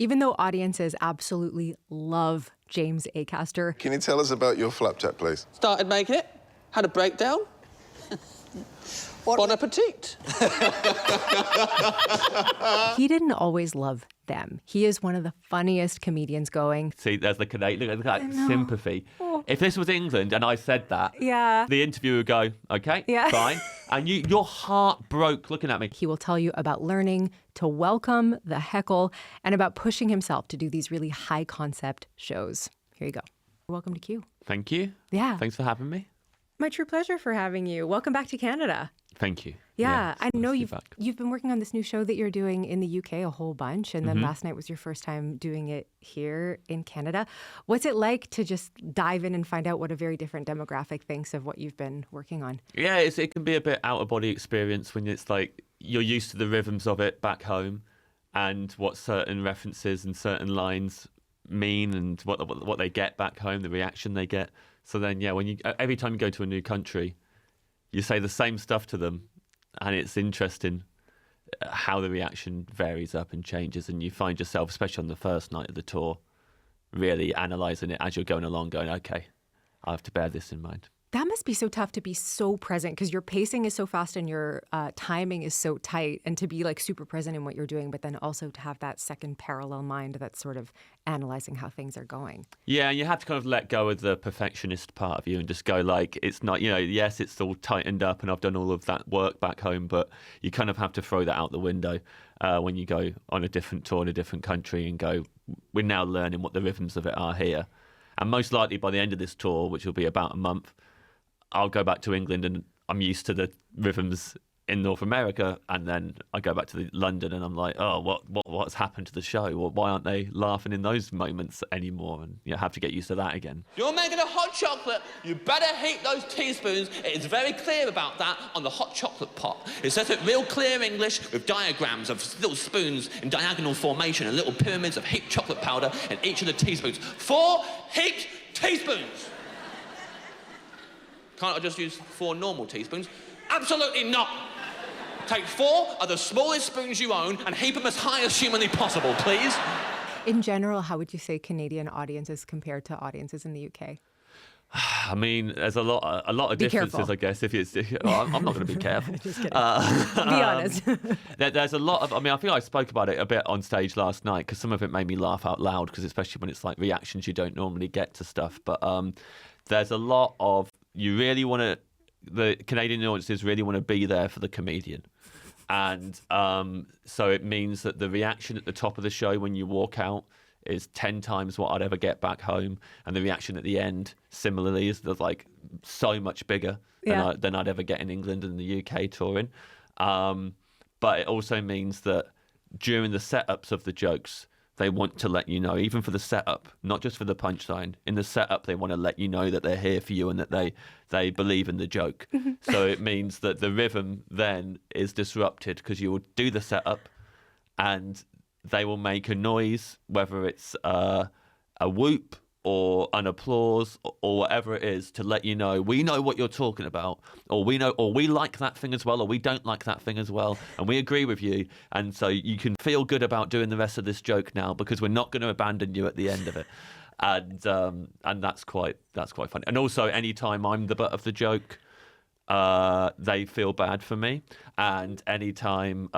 Even though audiences absolutely love James Acaster, Can you tell us about your flapjack, please? Started making it, had a breakdown. Bon appetit. he didn't always love them. He is one of the funniest comedians going. See, there's the Canadian, look at that sympathy. Oh. If this was England and I said that, the interviewer would go, okay, fine. And your heart broke looking at me. He will tell you about learning to welcome the heckle and about pushing himself to do these really high concept shows. Here you go. Welcome to Q. Thank you. Yeah. Thanks for having me. My true pleasure for having you. Welcome back to Canada. Thank you. Yeah, I know you've been working on this new show that you're doing in the UK a whole bunch, and then last night was your first time doing it here in Canada. What's it like to just dive in and find out what a very different demographic thinks of what you've been working on? Yeah, it can be a bit out of body experience when it's like you're used to the rhythms of it back home and what certain references and certain lines mean and what they get back home, the reaction they get. So then, every time you go to a new country, you say the same stuff to them, and it's interesting how the reaction varies up and changes, and you find yourself, especially on the first night of the tour, really analysing it as you're going along, going, okay, I have to bear this in mind. That must be so tough to be so present because your pacing is so fast and your timing is so tight, and to be like super present in what you're doing, but then also to have that second parallel mind that's sort of analysing how things are going. Yeah, and you have to kind of let go of the perfectionist part of you and just go like, it's not, yes, it's all tightened up and I've done all of that work back home, but you kind of have to throw that out the window when you go on a different tour in a different country and go, we're now learning what the rhythms of it are here. And most likely by the end of this tour, which will be about a month, I'll go back to England and I'm used to the rhythms in North America, and then I go back to London and I'm like, oh, what's happened to the show? Why aren't they laughing in those moments anymore? And you have to get used to that again. You're making a hot chocolate, you better heat those teaspoons. It is very clear about that on the hot chocolate pot. It says it real clear English with diagrams of little spoons in diagonal formation and little pyramids of heaped chocolate powder in each of the teaspoons. 4 heaped teaspoons. Can't I just use 4 normal teaspoons? Absolutely not. Take 4 of the smallest spoons you own and heap them as high as humanly possible, please. In general, how would you say Canadian audiences compare to audiences in the UK? I mean, there's a lot of differences, I guess. I'm not going to be careful. Just kidding. Be honest. There's a lot of. I mean, I think I spoke about it a bit on stage last night because some of it made me laugh out loud, because especially when it's like reactions you don't normally get to stuff. But there's a lot of, the Canadian audiences really want to be there for the comedian. And so it means that the reaction at the top of the show when you walk out is 10 times what I'd ever get back home. And the reaction at the end, similarly, is like so much bigger than I'd ever get in England and the UK touring. But it also means that during the setups of the jokes, they want to let you know, even for the setup, not just for the punchline. In the setup, they want to let you know that they're here for you and that they believe in the joke. So it means that the rhythm then is disrupted because you will do the setup and they will make a noise, whether it's a whoop or an applause or whatever it is, to let you know we know what you're talking about, or we like that thing as well, or we don't like that thing as well, and we agree with you, and so you can feel good about doing the rest of this joke now because we're not going to abandon you at the end of it. And that's quite funny. And also, anytime I'm the butt of the joke, they feel bad for me, and anytime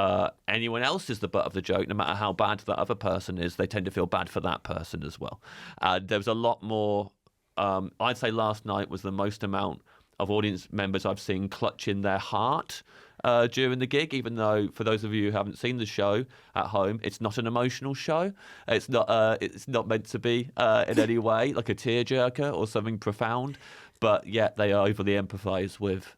anyone else is the butt of the joke, no matter how bad that other person is, they tend to feel bad for that person as well. There was a lot more. I'd say last night was the most amount of audience members I've seen clutching their heart during the gig, even though, for those of you who haven't seen the show at home, it's not an emotional show. It's not meant to be in any way like a tearjerker or something profound, but yet they overly empathise with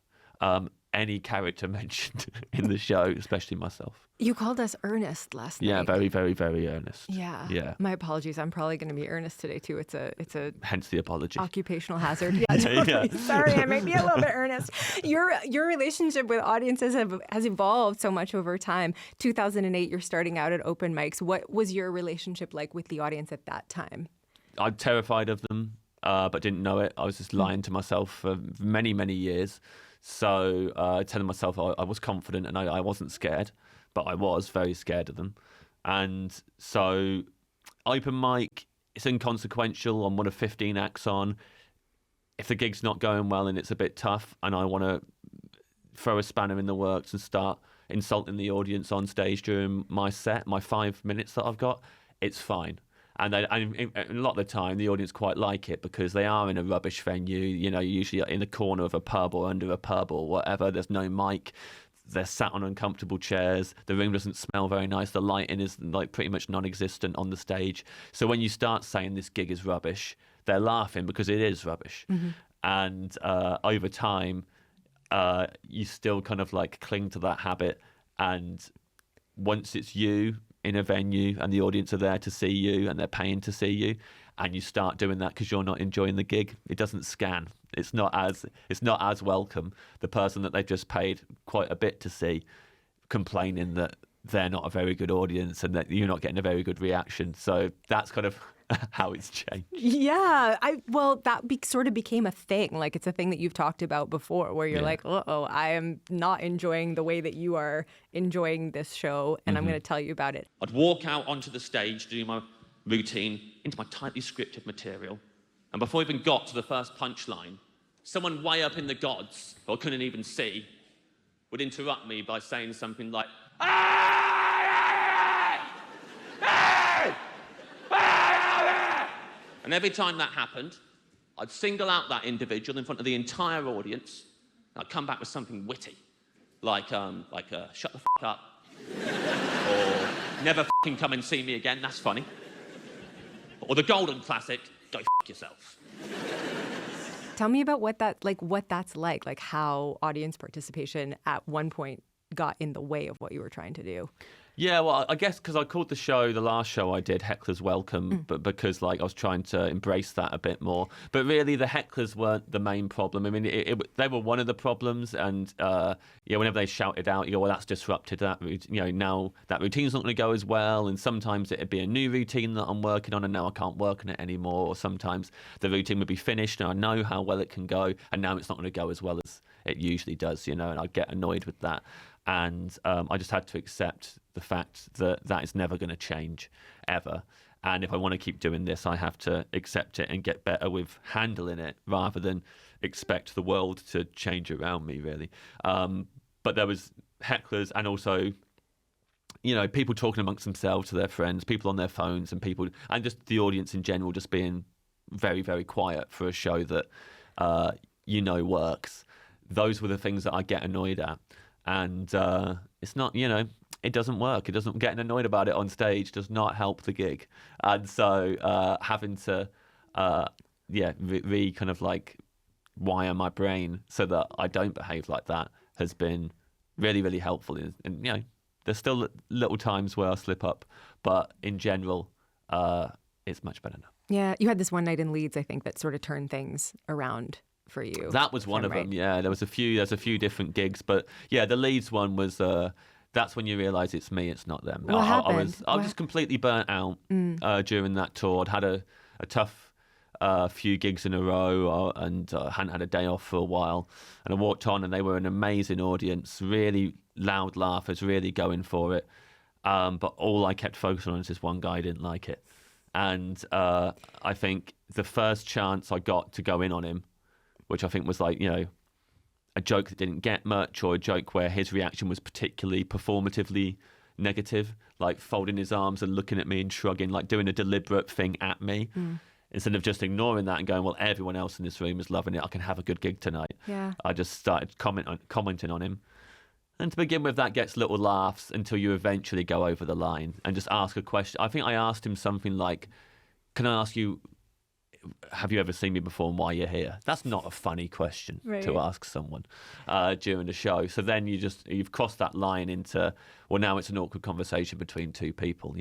any character mentioned in the show, especially myself. You called us earnest last night. Yeah, very, very, very earnest. Yeah. My apologies. I'm probably going to be earnest today too. It's a hence the apology. Occupational hazard. Yeah, totally. Yeah. Sorry, I might be a little bit earnest. Your relationship with audiences has evolved so much over time. 2008, you're starting out at open mics. What was your relationship like with the audience at that time? I'm terrified of them, but didn't know it. I was just lying to myself for many, many years. So telling myself I was confident and I wasn't scared, but I was very scared of them. And so open mic, it's inconsequential. I'm one of 15 acts on. If the gig's not going well and it's a bit tough and I want to throw a spanner in the works and start insulting the audience on stage during my set, my 5 minutes that I've got, it's fine. And a lot of the time, the audience quite like it because they are in a rubbish venue, usually in the corner of a pub or under a pub or whatever. There's no mic. They're sat on uncomfortable chairs. The room doesn't smell very nice. The lighting is like pretty much non-existent on the stage. So when you start saying this gig is rubbish, they're laughing because it is rubbish. Mm-hmm. And over time, you still kind of like cling to that habit. And once it's you in a venue and the audience are there to see you and they're paying to see you, and you start doing that because you're not enjoying the gig, it doesn't scan. It's not as welcome. The person that they've just paid quite a bit to see complaining that they're not a very good audience and that you're not getting a very good reaction. So that's kind of how it's changed. Yeah. Sort of became a thing. Like, it's a thing that you've talked about before where you're like, I am not enjoying the way that you are enjoying this show, and I'm going to tell you about it. I'd walk out onto the stage, do my routine into my tightly scripted material, and before I even got to the first punchline, someone way up in the gods, who I couldn't even see, would interrupt me by saying something like, and every time that happened, I'd single out that individual in front of the entire audience, and I'd come back with something witty, like shut the f*** up, or never f***ing come and see me again, that's funny, or the golden classic, go f*** yourself. Tell me about what that's like how audience participation at one point got in the way of what you were trying to do. Yeah, well, I guess because I called the last show I did, Hecklers Welcome, but because I was trying to embrace that a bit more. But really, the hecklers weren't the main problem. I mean, they were one of the problems, and whenever they shouted out, you go, well, that's disrupted that. Now that routine's not going to go as well, and sometimes it'd be a new routine that I'm working on, and now I can't work on it anymore. Or sometimes the routine would be finished, and I know how well it can go, and now it's not going to go as well as it usually does, and I get annoyed with that. And I just had to accept the fact that is never going to change, ever. And if I want to keep doing this, I have to accept it and get better with handling it rather than expect the world to change around me, really. But there was hecklers and also, people talking amongst themselves to their friends, people on their phones and just the audience in general just being very, very quiet for a show that, works. Those were the things that I get annoyed at. And it's not, it doesn't work. It doesn't, getting annoyed about it on stage does not help the gig. And so having to, kind of like wire my brain so that I don't behave like that has been really, really helpful. And there's still little times where I slip up, but in general, it's much better now. Yeah, you had this one night in Leeds, I think, that sort of turned things around for you. That was one of them. Yeah, there's a few different gigs, but yeah, the Leeds one was that's when you realise it's me, it's not them. What happened? I was just completely burnt out during that tour. I'd had a tough few gigs in a row and hadn't had a day off for a while, and I walked on and they were an amazing audience, really loud laughers, really going for it, but all I kept focusing on is this one guy didn't like it. And I think the first chance I got to go in on him, which I think was like, a joke that didn't get much, or a joke where his reaction was particularly performatively negative, like folding his arms and looking at me and shrugging, like doing a deliberate thing at me, instead of just ignoring that and going, well, everyone else in this room is loving it, I can have a good gig tonight. Yeah. I just started commenting on him. And to begin with, that gets little laughs until you eventually go over the line and just ask a question. I think I asked him something like, can I ask you, have you ever seen me before and why you're here? That's not a funny question to ask someone during the show. So then you've crossed that line into, well, now it's an awkward conversation between two people,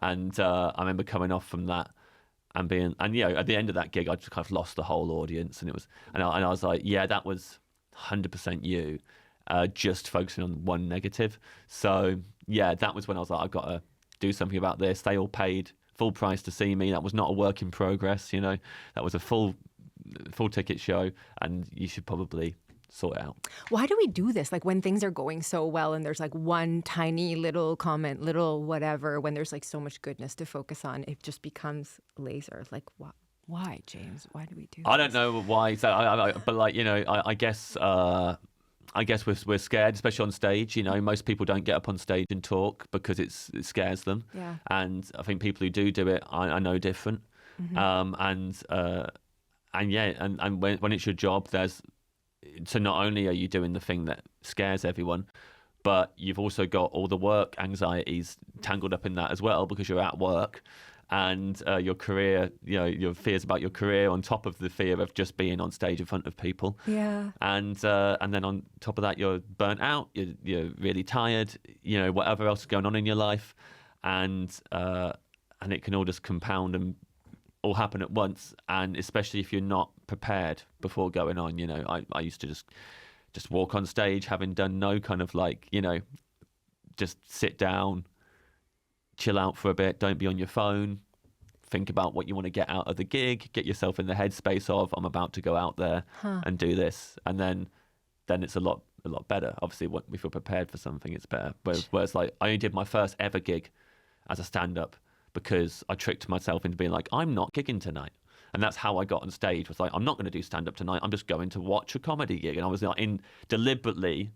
And I remember coming off from that and at the end of that gig, I just kind of lost the whole audience, and I was like, yeah, that was 100% you, just focusing on one negative. So yeah, that was when I was like, I've got to do something about this. They all paid full price to see me. That was not a work in progress, that was a full ticket show, and you should probably sort it out. Why do we do this? Like when things are going so well and there's like one tiny little comment, little whatever, when there's like so much goodness to focus on, it just becomes laser. Like why, James? Why do we do this? I don't know why. So, but like, you know, I guess we're scared, especially on stage. You know, most people don't get up on stage and talk because it scares them. Yeah. And I think people who do it are no different. Mm-hmm. And when it's your job, so not only are you doing the thing that scares everyone, but you've also got all the work anxieties tangled up in that as well, because you're at work. And your career, you know, your fears about your career on top of the fear of just being on stage in front of people. Yeah. And then on top of that, you're burnt out. You're really tired. You know, whatever else is going on in your life, and it can all just compound and all happen at once. And especially if you're not prepared before going on. You know, I used to just walk on stage having done no kind of like, you know, just sit down, chill out for a bit, don't be on your phone, think about what you want to get out of the gig, get yourself in the headspace of, I'm about to go out there and do this. And then it's a lot better. Obviously, when we feel prepared for something, it's better. Whereas like, I only did my first ever gig as a stand-up because I tricked myself into being like, I'm not gigging tonight. And that's how I got on stage, was like, I'm not going to do stand-up tonight, I'm just going to watch a comedy gig. And I was like, deliberately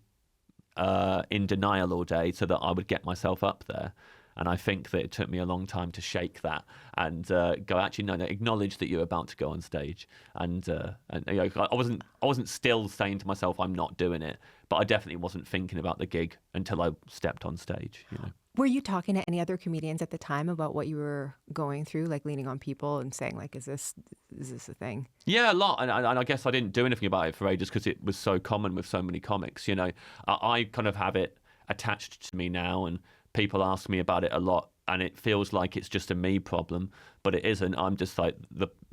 in denial all day so that I would get myself up there. And I think that it took me a long time to shake that and go, actually, no, acknowledge that you're about to go on stage. And you know, I wasn't still saying to myself, I'm not doing it, but I definitely wasn't thinking about the gig until I stepped on stage. You know. Were you talking to any other comedians at the time about what you were going through, like leaning on people and saying, like, is this a thing? Yeah, a lot. And I guess I didn't do anything about it for ages because it was so common with so many comics. You know, I kind of have it attached to me now, and people ask me about it a lot, and it feels like it's just a me problem, but it isn't. I'm just like,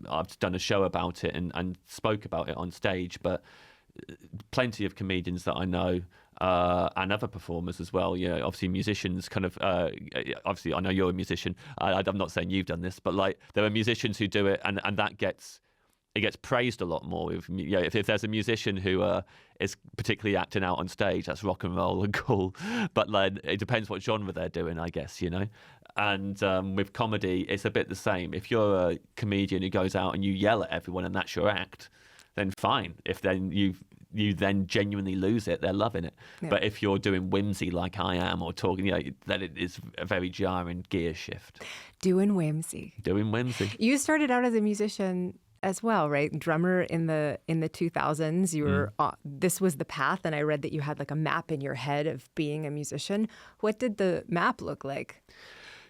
I've done a show about it and spoke about it on stage, but plenty of comedians that I know and other performers as well, you know, obviously musicians kind of, obviously I know you're a musician, I'm not saying you've done this, but like there are musicians who do it, and that gets praised a lot more. If, you know, if there's a musician who is particularly acting out on stage, that's rock and roll and cool. But like, it depends what genre they're doing, I guess, you know. And with comedy, it's a bit the same. If you're a comedian who goes out and you yell at everyone and that's your act, then fine. If then you then genuinely lose it, they're loving it. Yeah. But if you're doing whimsy like I am, or talking, you know, then it is a very jarring gear shift. Doing whimsy. You started out as a musician as well, right? Drummer in the 2000s. You were this was the path, and I read that you had like a map in your head of being a musician. What did the map look like?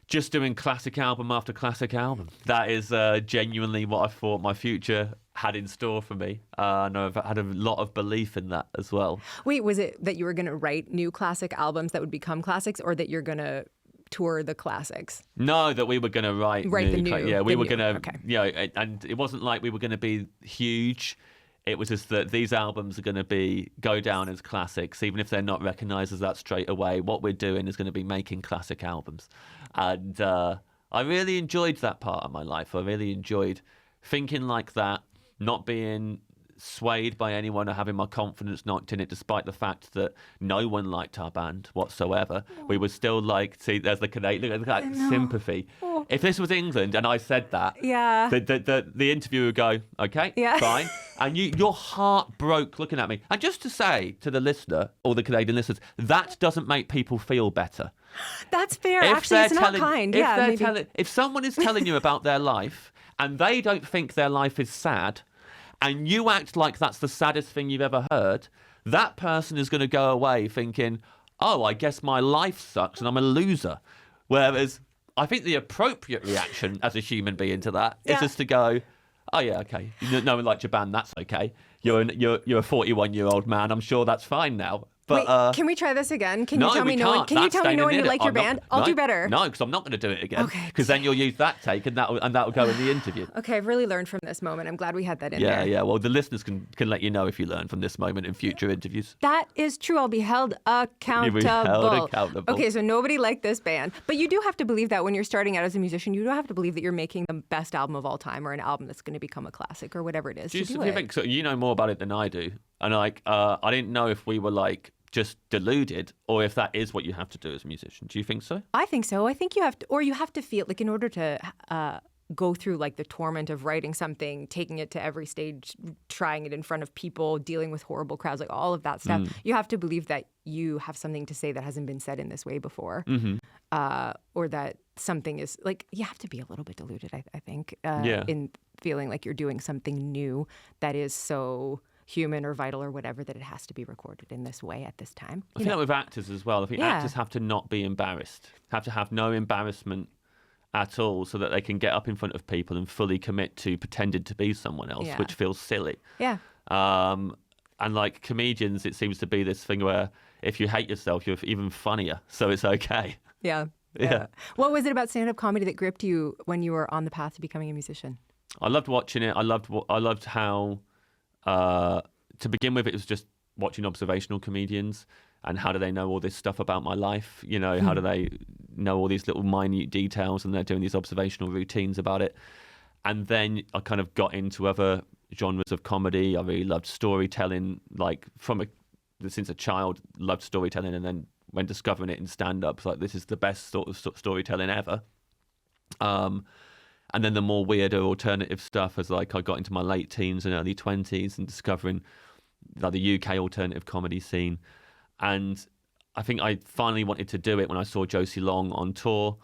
Just doing classic album after classic album. That is genuinely what I thought my future had in store for me. And I've had a lot of belief in that as well. Wait, was it that you were going to write new classic albums that would become classics, or that you're going to tour the classics? No, that we were going to write the new. Yeah, we were going to, okay. You know, and it wasn't like we were going to be huge. It was just that these albums are going to go down as classics, even if they're not recognised as that straight away. What we're doing is going to be making classic albums. And I really enjoyed that part of my life. I really enjoyed thinking like that, not being swayed by anyone or having my confidence knocked in it, despite the fact that no one liked our band whatsoever. We were still like, see, there's the Canadian, look at that sympathy. Oh. If this was England and I said that, yeah, the interviewer would go, okay, yeah, fine. And your heart broke looking at me. And just to say to the listener, or the Canadian listeners, that doesn't make people feel better. That's fair. Actually, it's not kind. If someone is telling you about their life and they don't think their life is sad, and you act like that's the saddest thing you've ever heard, that person is going to go away thinking, oh, I guess my life sucks and I'm a loser. Whereas I think the appropriate reaction as a human being to that is just to go, oh, yeah, okay. No one liked your band, that's okay. You're a 41-year-old man, I'm sure that's fine now. But, wait, can we try this again? Can you tell me no one you like your band? I'll do better. No, because I'm not going to do it again. Okay. Because then you'll use that take, and that will go in the interview. Okay, I've really learned from this moment. I'm glad we had that in there. Yeah. Well, the listeners can let you know if you learn from this moment in future interviews. That is true. I'll be held accountable. You'll be held accountable. Okay, so nobody liked this band, but you do have to believe that when you're starting out as a musician, you do have to believe that you're making the best album of all time, or an album that's going to become a classic, or whatever it is. Do you think so? You know more about it than I do. And like, I didn't know if we were like just deluded or if that is what you have to do as a musician. Do you think so? I think so. I think you have to, or you have to feel like in order to go through like the torment of writing something, taking it to every stage, trying it in front of people, dealing with horrible crowds, like all of that stuff, you have to believe that you have something to say that hasn't been said in this way before. Or that something is like, you have to be a little bit deluded, I think, in feeling like you're doing something new that is so human or vital or whatever, that it has to be recorded in this way at this time. I think that with actors as well. I think actors have to not be embarrassed, have to have no embarrassment at all, so that they can get up in front of people and fully commit to pretending to be someone else, which feels silly. Yeah. And like comedians, it seems to be this thing where if you hate yourself, you're even funnier, so it's okay. Yeah. What was it about stand-up comedy that gripped you when you were on the path to becoming a musician? I loved watching it. I loved how, to begin with, it was just watching observational comedians and how do they know all this stuff about my life? You know, how do they know all these little minute details, and they're doing these observational routines about it. And then I kind of got into other genres of comedy. I really loved storytelling, like since a child, loved storytelling, and then when discovering it in stand-up, like this is the best sort of storytelling ever. And then the more weirder alternative stuff as like I got into my late teens and early 20s and discovering like the UK alternative comedy scene. And I think I finally wanted to do it when I saw Josie Long on tour.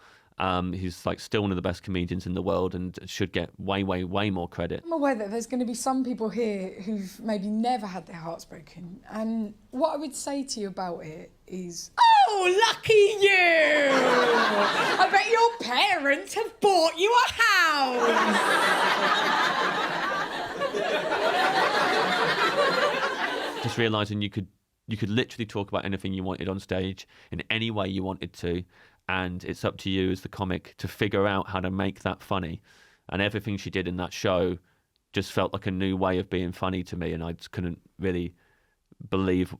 He's like still one of the best comedians in the world and should get way, way, way more credit. I'm aware that there's going to be some people here who've maybe never had their hearts broken. And what I would say to you about it is, oh, lucky you! I bet your parents have bought you a house! Just realising you could literally talk about anything you wanted on stage in any way you wanted to. And it's up to you as the comic to figure out how to make that funny. And everything she did in that show just felt like a new way of being funny to me. And I just couldn't really believe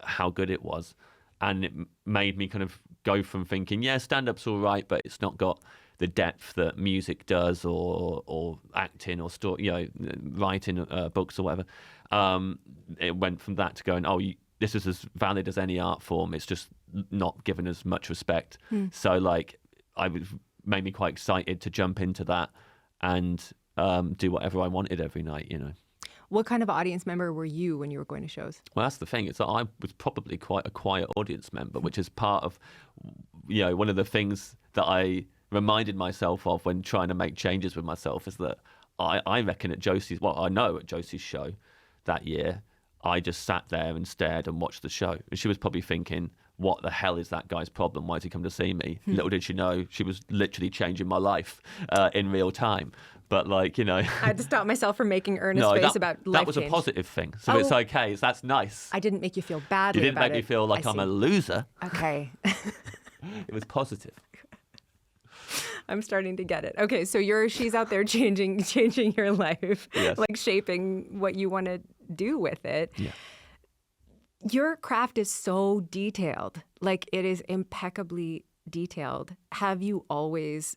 how good it was. And it made me kind of go from thinking, yeah, stand-up's all right, but it's not got the depth that music does or acting or writing books or whatever. It went from that to going, this is as valid as any art form. It's just not given as much respect. So like, made me quite excited to jump into that and do whatever I wanted every night, you know. What kind of audience member were you when you were going to shows? Well, that's the thing. It's that I was probably quite a quiet audience member, which is part of, one of the things that I reminded myself of when trying to make changes with myself is that I reckon at I know at Josie's show that year, I just sat there and stared and watched the show. And she was probably thinking, what the hell is that guy's problem? Why has he come to see me? Little did she know, she was literally changing my life in real time. But like, I had to stop myself from making earnest face about life that was change. A positive thing. So it's okay. That's nice. I didn't make you feel badly You didn't about make me feel like I'm a loser. Okay. It was positive. I'm starting to get it. Okay, so she's out there changing your life, yes. Like shaping what you want to do with it. Yeah. Your craft is so detailed, like it is impeccably detailed. Have you always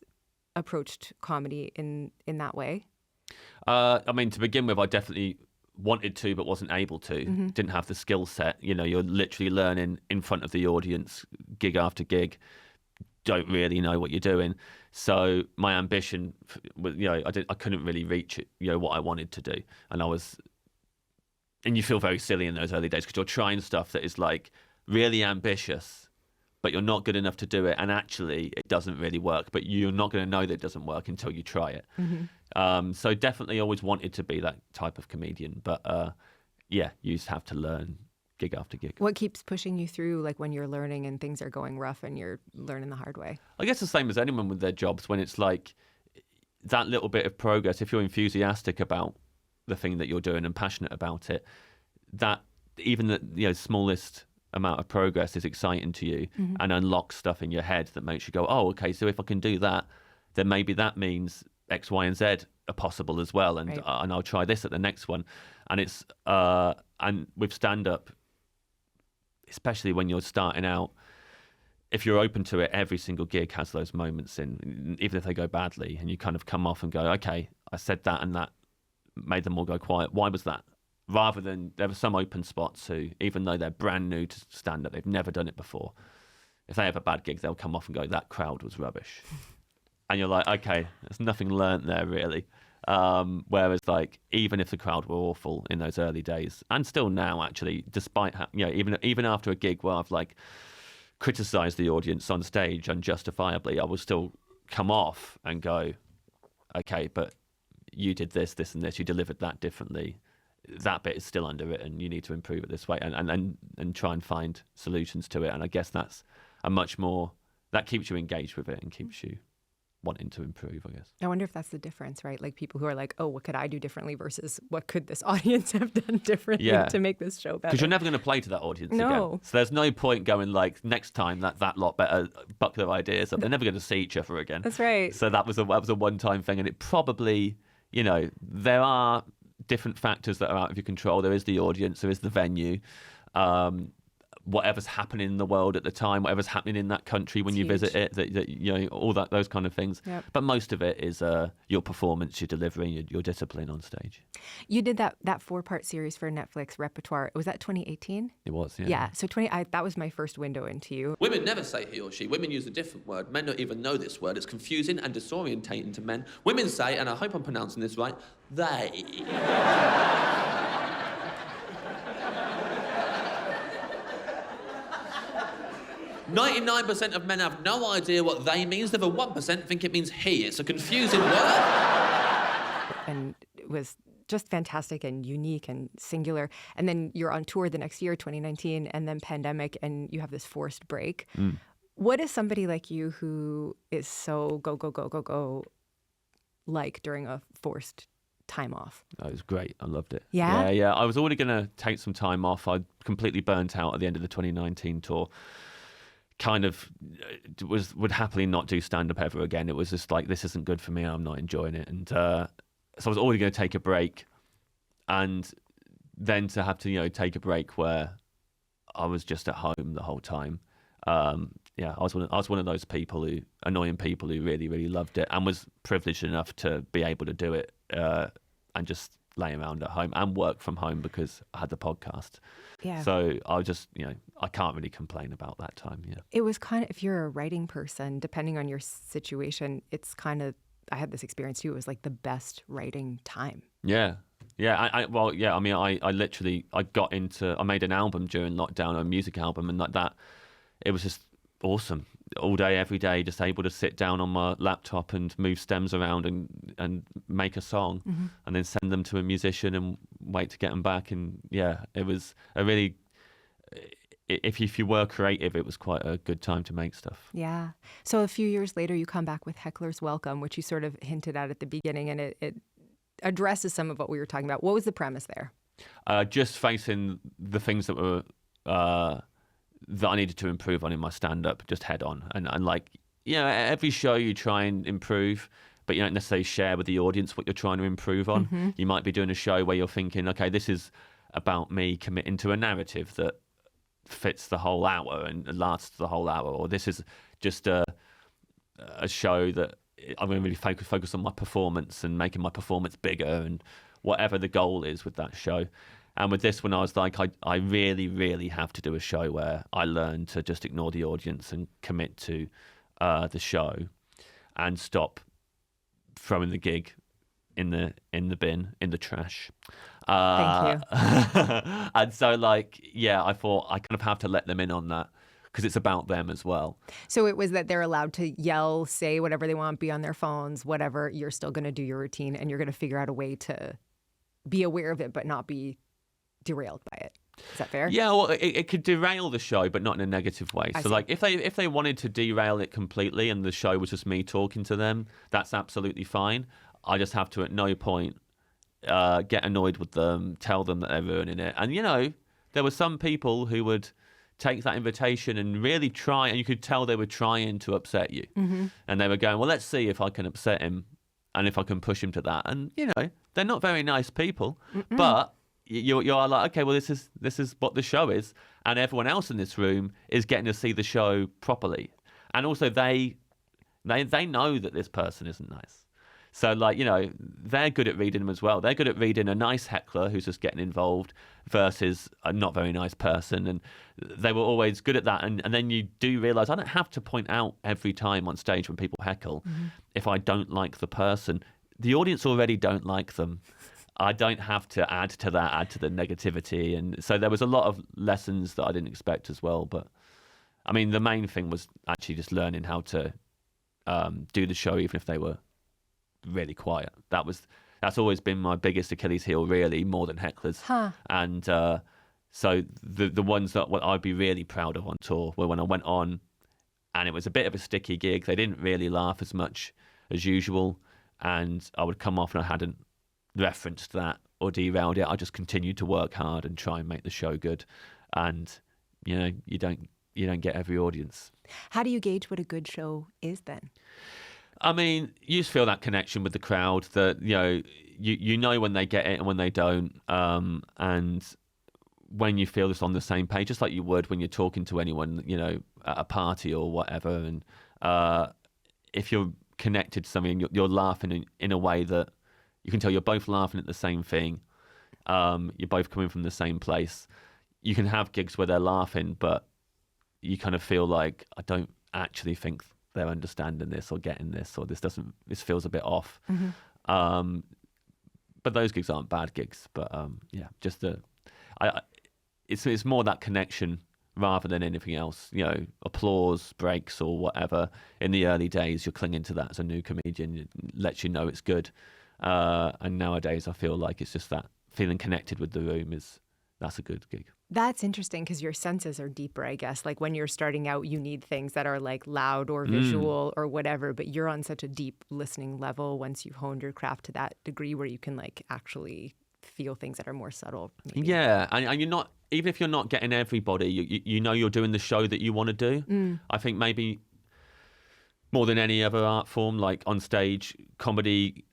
approached comedy in that way? I mean, to begin with, I definitely wanted to, but wasn't able to. Didn't have the skill set. You're literally learning in front of the audience, gig after gig. Don't really know what you're doing. So my ambition was, I couldn't really reach it, what I wanted to do. And you feel very silly in those early days because you're trying stuff that is like really ambitious, but you're not good enough to do it. And actually it doesn't really work, but you're not going to know that it doesn't work until you try it. So definitely always wanted to be that type of comedian. But you just have to learn gig after gig. What keeps pushing you through, like when you're learning and things are going rough and you're learning the hard way? I guess the same as anyone with their jobs, when it's like that little bit of progress, if you're enthusiastic about the thing that you're doing and passionate about it, that even the smallest amount of progress is exciting to you and unlocks stuff in your head that makes you go, oh, okay, so if I can do that, then maybe that means X, Y, and Z are possible as well, and right. And I'll try this at the next one. And it's and with stand-up, especially when you're starting out, if you're open to it, every single gig has those moments in, even if they go badly, and you kind of come off and go, okay, I said that and that made them all go quiet. Why was that rather than, there were some open spots who, even though they're brand new to stand-up, they've never done it before. If they have a bad gig, they'll come off and go, that crowd was rubbish. And you're like, okay, there's nothing learnt there really. Whereas like, even if the crowd were awful in those early days, and still now actually, despite, even after a gig where I've like criticised the audience on stage unjustifiably, I will still come off and go, okay, but you did this, this and this, you delivered that differently. That bit is still underwritten. You need to improve it this way, and try and find solutions to it. And I guess that's a much more, that keeps you engaged with it and keeps you wanting to improve, I guess. I wonder if that's the difference, right? Like people who are like, oh, what could I do differently versus what could this audience have done differently to make this show better? Because you're never going to play to that audience again. So there's no point going like, next time that lot better buck their ideas up. They're never going to see each other again. That's right. So that was a one-time thing. And it probably, there are different factors that are out of your control. There is the audience, there is the venue, whatever's happening in the world at the time, whatever's happening in that country when you visit it, all those kind of things. Yep. But most of it is your performance, your delivery, your discipline on stage. You did that 4-part series for Netflix Repertoire. Was that 2018? It was, yeah. Yeah, so that was my first window into you. Women never say he or she. Women use a different word. Men don't even know this word. It's confusing and disorientating to men. Women say, and I hope I'm pronouncing this right, they. 99% of men have no idea what they means. The other 1% think it means he. It's a confusing word. And it was just fantastic and unique and singular. And then you're on tour the next year, 2019, and then pandemic, and you have this forced break. What is somebody like you who is so go, like during a forced time off? It was great. I loved it. Yeah? Yeah. I was already going to take some time off. I completely burnt out at the end of the 2019 tour. Kind of would happily not do stand-up ever again. It was just like, this isn't good for me. I'm not enjoying it. And so I was already going to take a break. And then to have to, take a break where I was just at home the whole time. I was one of those annoying people who really, really loved it and was privileged enough to be able to do it and just lay around at home and work from home because I had the podcast. Yeah. So I was just, I can't really complain about that time. Yeah. It was kind of, if you're a writing person, depending on your situation, it's kind of, I had this experience too. It was like the best writing time. Yeah. Yeah. I made an album during lockdown, a music album, and like that, it was just awesome. All day, every day, just able to sit down on my laptop and move stems around and make a song, and then send them to a musician and wait to get them back. And yeah, it was a really, if you were creative, it was quite a good time to make stuff. Yeah. So a few years later, you come back with Hecklers Welcome, which you sort of hinted at the beginning, and it addresses some of what we were talking about. What was the premise there? Just facing the things that were that I needed to improve on in my stand-up, just head on. And like, every show you try and improve, but you don't necessarily share with the audience what you're trying to improve on. You might be doing a show where you're thinking, okay, this is about me committing to a narrative that fits the whole hour and lasts the whole hour, or this is just a show that I'm going to really focus on my performance and making my performance bigger and whatever the goal is with that show. And with this one, I was like, I really, really have to do a show where I learn to just ignore the audience and commit to the show and stop throwing the gig in the bin, in the trash. Thank you. And so, I thought I kind of have to let them in on that because it's about them as well. So it was that they're allowed to yell, say whatever they want, be on their phones, whatever. You're still going to do your routine, and you're going to figure out a way to be aware of it but not be derailed by it. Is that fair? Yeah, well, it could derail the show, but not in a negative way. I So, see. if they wanted to derail it completely and the show was just me talking to them, that's absolutely fine. I just have to, at no point, get annoyed with them, tell them that they're ruining it. And, there were some people who would take that invitation and really try, and you could tell they were trying to upset you. And they were going, well, let's see if I can upset him and if I can push him to that. And, they're not very nice people, but you're like, okay, well, this is what the show is, and everyone else in this room is getting to see the show properly, and also they know that this person isn't nice, So, like, you know, they're good at reading them as well. They're good at reading a nice heckler who's just getting involved versus a not very nice person. And they were always good at that. And then you do realise I don't have to point out every time on stage when people heckle if I don't like the person. The audience already don't like them. I don't have to add to the negativity. And so there was a lot of lessons that I didn't expect as well. But, I mean, the main thing was actually just learning how to do the show even if they were really quiet. That's always been my biggest Achilles heel, really, more than hecklers. And so the ones that I'd be really proud of on tour were when I went on and it was a bit of a sticky gig. They didn't really laugh as much as usual, and I would come off and I hadn't referenced that or derailed it. I just continued to work hard and try and make the show good. And you know, you don't get every audience. How do you gauge what a good show is then? I mean, you just feel that connection with the crowd that, you know, you know when they get it and when they don't. And when you feel it's on the same page, just like you would when you're talking to anyone, you know, at a party or whatever. And if you're connected to something, you're laughing in a way that you can tell you're both laughing at the same thing. You're both coming from the same place. You can have gigs where they're laughing, but you kind of feel like, I don't actually think they're understanding this or getting this, or this feels a bit off. But those gigs aren't bad gigs. But yeah, just it's more that connection rather than anything else. You know, applause breaks or whatever. In the early days, you're clinging to that as a new comedian. It lets you know it's good. And nowadays, I feel like it's just that feeling connected with the room that's a good gig. That's interesting because your senses are deeper, I guess. Like when you're starting out, you need things that are like loud or visual or whatever, but you're on such a deep listening level once you've honed your craft to that degree where you can like actually feel things that are more subtle. Maybe. Yeah, and you're not, even if you're not getting everybody, you know you're doing the show that you want to do. I think maybe more than any other art form, like on stage, comedy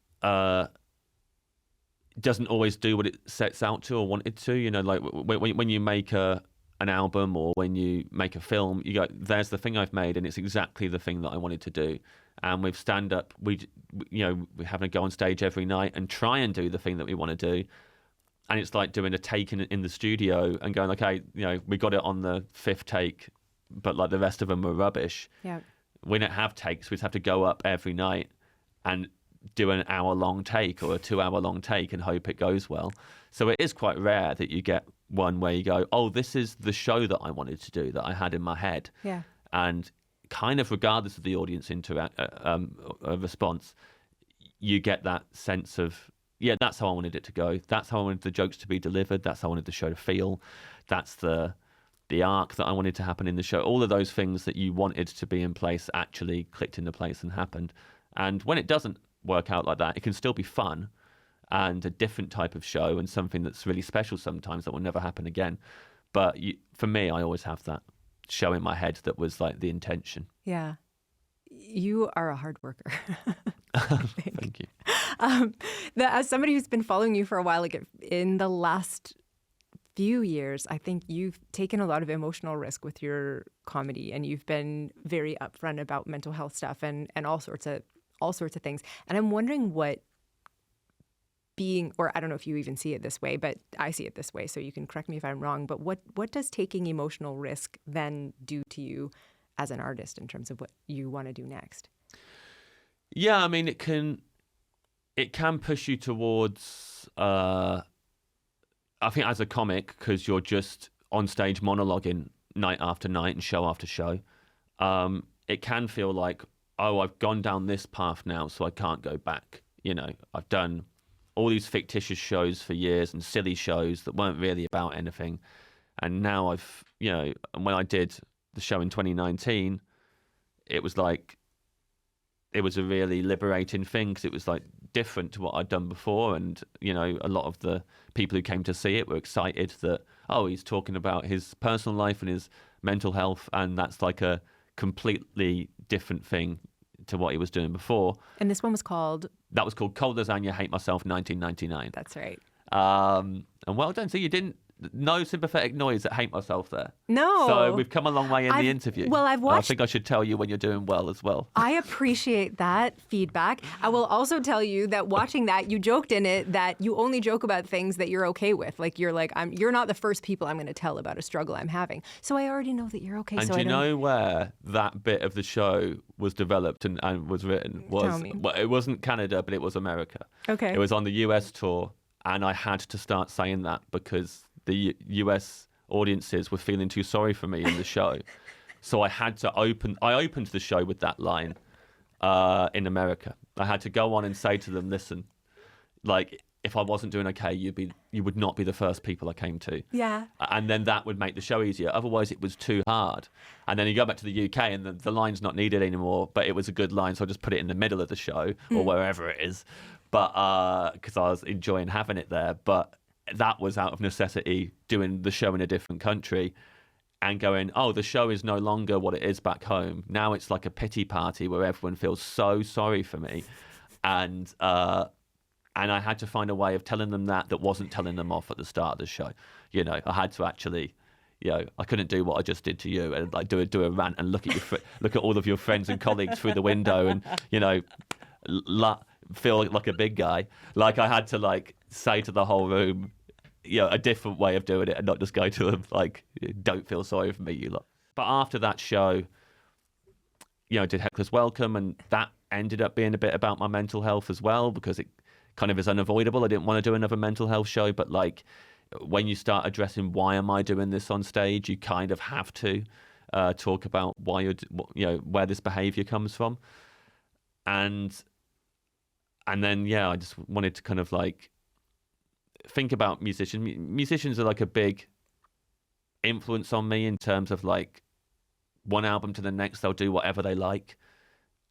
doesn't always do what it sets out to or wanted to. You know, like when you make an album or when you make a film, you go, there's the thing I've made and it's exactly the thing that I wanted to do. And with stand-up, we're having to go on stage every night and try and do the thing that we want to do. And it's like doing a take in the studio and going, okay, you know, we got it on the 5th take, but like the rest of them were rubbish. Yeah. We don't have takes. We just have to go up every night and do an hour-long take or a 2-hour-long take and hope it goes well. So it is quite rare that you get one where you go, oh, this is the show that I wanted to do, that I had in my head. Yeah. And kind of regardless of the audience response, you get that sense of, yeah, that's how I wanted it to go. That's how I wanted the jokes to be delivered. That's how I wanted the show to feel. That's the arc that I wanted to happen in the show. All of those things that you wanted to be in place actually clicked into place and happened. And when it doesn't work out like that, it can still be fun and a different type of show and something that's really special sometimes that will never happen again. But for me, I always have that show in my head that was like the intention. Yeah. You are a hard worker. Thank you. As somebody who's been following you for a while, like in the last few years, I think you've taken a lot of emotional risk with your comedy, and you've been very upfront about mental health stuff and all sorts of things. And I'm wondering what or I don't know if you even see it this way, but I see it this way, so you can correct me if I'm wrong, but what does taking emotional risk then do to you as an artist in terms of what you want to do next? Yeah, I mean, it can push you towards, I think as a comic, because you're just on stage monologuing night after night and show after show, it can feel like, oh, I've gone down this path now, so I can't go back. You know, I've done all these fictitious shows for years and silly shows that weren't really about anything. And now when I did the show in 2019, it was like, it was a really liberating thing because it was like different to what I'd done before. And, you know, a lot of the people who came to see it were excited that, oh, he's talking about his personal life and his mental health. And that's like a completely different thing to what he was doing before. And this one was called? That was called Cold Lasagna, Hate Myself, 1999. That's right. And well done. So you didn't no sympathetic noise at hate myself there. No. So we've come a long way in the interview. Well, I've watched. I think I should tell you when you're doing well as well. I appreciate that feedback. I will also tell you that watching that, you joked in it that you only joke about things that you're okay with. Like you're not the first people I'm going to tell about a struggle I'm having. So I already know that you're okay. And so do you know where that bit of the show was developed and was written? Tell me. Well, it wasn't Canada, but it was America. Okay. It was on the US tour, and I had to start saying that because the US audiences were feeling too sorry for me in the show. So I had to opened the show with that line in America. I had to go on and say to them, listen, like, if I wasn't doing okay, you would not be the first people I came to. Yeah. And then that would make the show easier. Otherwise, it was too hard. And then you go back to the UK and the line's not needed anymore, but it was a good line, so I just put it in the middle of the show or wherever it is, but because I was enjoying having it there. But that was out of necessity, doing the show in a different country and going, oh, the show is no longer what it is back home. Now it's like a pity party where everyone feels so sorry for me. And I had to find a way of telling them that wasn't telling them off at the start of the show. You know, I had to actually, you know, I couldn't do what I just did to you and like do a rant and look at all of your friends and colleagues through the window and, you know, feel like a big guy. Like I had to like say to the whole room, you know, a different way of doing it and not just go to them like, don't feel sorry for me, you lot. But after that show, you know, I did Hecklers Welcome, and that ended up being a bit about my mental health as well, because it kind of is unavoidable. I didn't want to do another mental health show, but like when you start addressing why am I doing this on stage, you kind of have to talk about why where this behavior comes from. And then, yeah, I just wanted to kind of like think about musicians. Musicians are like a big influence on me in terms of like one album to the next, they'll do whatever they like.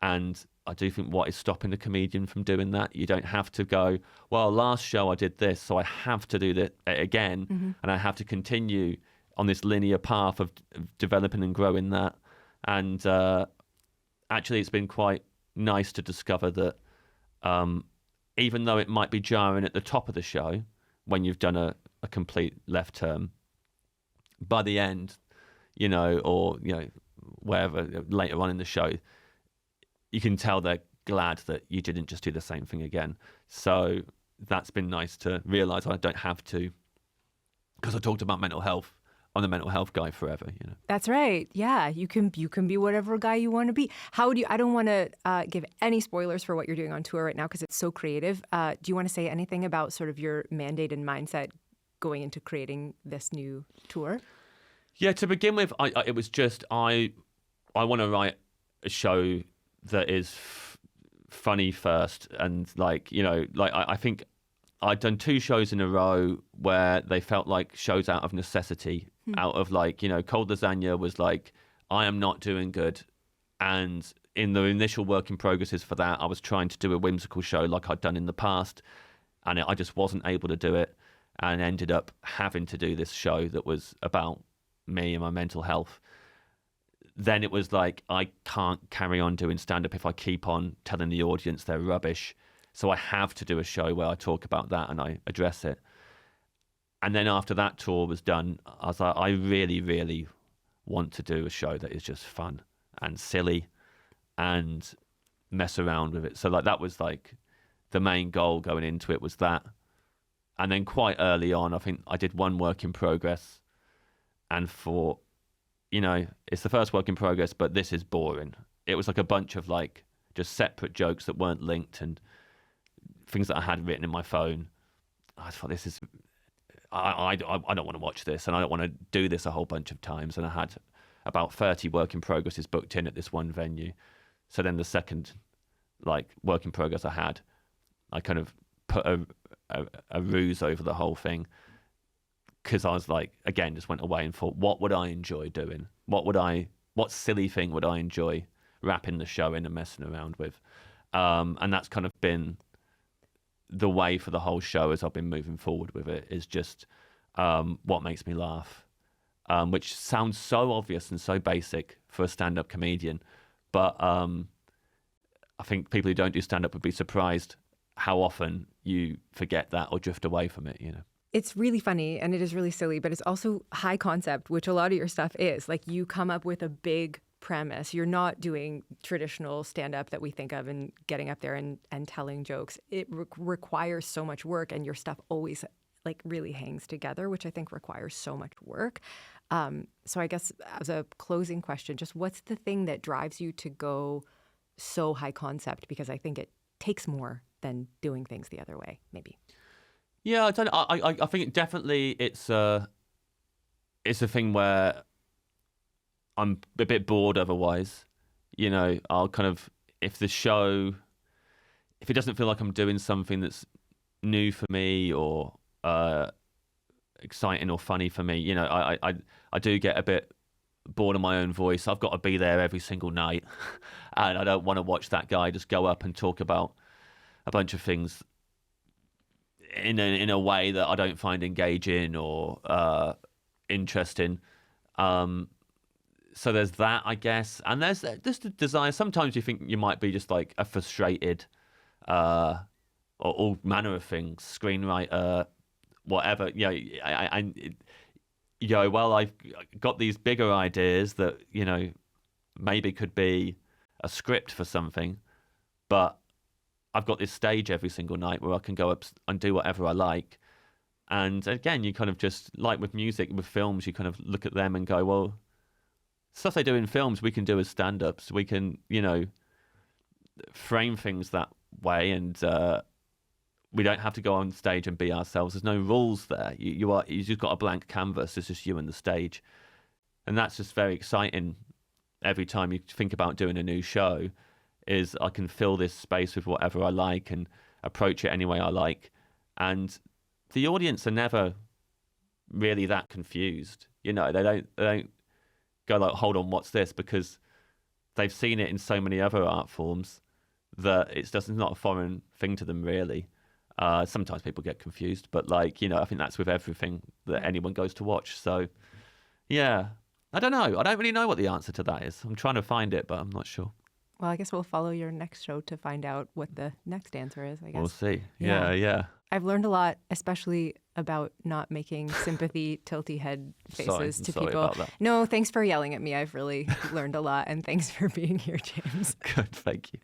And I do think what is stopping the comedian from doing that, you don't have to go, well, last show I did this, so I have to do that again, and I have to continue on this linear path of developing and growing that. And actually, it's been quite nice to discover that even though it might be jarring at the top of the show when you've done a complete left turn, by the end, you know, or, you know, wherever later on in the show, you can tell they're glad that you didn't just do the same thing again. So that's been nice to realise I don't have to, because I talked about mental health. I'm the mental health guy forever, you know. That's right. Yeah, you can be whatever guy you want to be. How do you? I don't want to give any spoilers for what you're doing on tour right now because it's so creative. Do you want to say anything about sort of your mandate and mindset going into creating this new tour? Yeah, to begin with, it was just I want to write a show that is funny first, and like, you know, like I think I'd done 2 shows in a row where they felt like shows out of necessity, out of like, you know, Cold Lasagna was like, I am not doing good. And in the initial work in progresses for that, I was trying to do a whimsical show like I'd done in the past, and I just wasn't able to do it, and ended up having to do this show that was about me and my mental health. Then it was like, I can't carry on doing stand-up if I keep on telling the audience they're rubbish. So I have to do a show where I talk about that and I address it. And then after that tour was done, I was like, I really, really want to do a show that is just fun and silly and mess around with it. So like that was like the main goal going into it, was that. And then quite early on, I think I did one work in progress and thought, you know, it's the first work in progress, but this is boring. It was like a bunch of like just separate jokes that weren't linked and things that I had written in my phone. I thought, this is, I don't want to watch this, and I don't want to do this a whole bunch of times. And I had about 30 work in progresses booked in at this one venue. So then the second like work in progress I had, I kind of put a ruse over the whole thing, because I was like, again, just went away and thought, what would I enjoy doing? What silly thing would I enjoy wrapping the show in and messing around with? And that's kind of been the way for the whole show as I've been moving forward with it, is just what makes me laugh, which sounds so obvious and so basic for a stand-up comedian. But I think people who don't do stand-up would be surprised how often you forget that or drift away from it, you know. it's really funny and it is really silly, but it's also high concept, which a lot of your stuff is. Like, you come up with a big premise. You're not doing traditional stand-up that we think of and getting up there and telling jokes. It requires so much work, and your stuff always like really hangs together, which I think requires so much work. So I guess as a closing question, just what's the thing that drives you to go so high concept? Because I think it takes more than doing things the other way, maybe. Yeah, I think definitely it's a thing where I'm a bit bored otherwise. You know, I'll kind of, if it doesn't feel like I'm doing something that's new for me or exciting or funny for me, you know, I do get a bit bored of my own voice. I've got to be there every single night, and I don't want to watch that guy just go up and talk about a bunch of things in a way that I don't find engaging or interesting. So there's that, I guess, and there's just a desire. Sometimes you think you might be just like a frustrated, or all manner of things, screenwriter, whatever. Well, I've got these bigger ideas that, you know, maybe could be a script for something, but I've got this stage every single night where I can go up and do whatever I like. And again, you kind of just, like with music, with films, you kind of look at them and go, well, stuff they do in films, we can do as stand-ups. We can, you know, frame things that way, and we don't have to go on stage and be ourselves. There's no rules there. You just got a blank canvas. It's just you and the stage. And that's just very exciting every time you think about doing a new show, is I can fill this space with whatever I like and approach it any way I like. And the audience are never really that confused. You know, they don't go like, hold on, what's this? Because they've seen it in so many other art forms that it's not a foreign thing to them, really. Sometimes people get confused, but like, you know, I think that's with everything that anyone goes to watch. So, yeah, I don't know. I don't really know what the answer to that is. I'm trying to find it, but I'm not sure. Well, I guess we'll follow your next show to find out what the next answer is, I guess. We'll see. Yeah. I've learned a lot, especially about not making sympathy tilty head faces to sorry people. about that. No, thanks for yelling at me. I've really learned a lot, and thanks for being here, James. Good, thank you.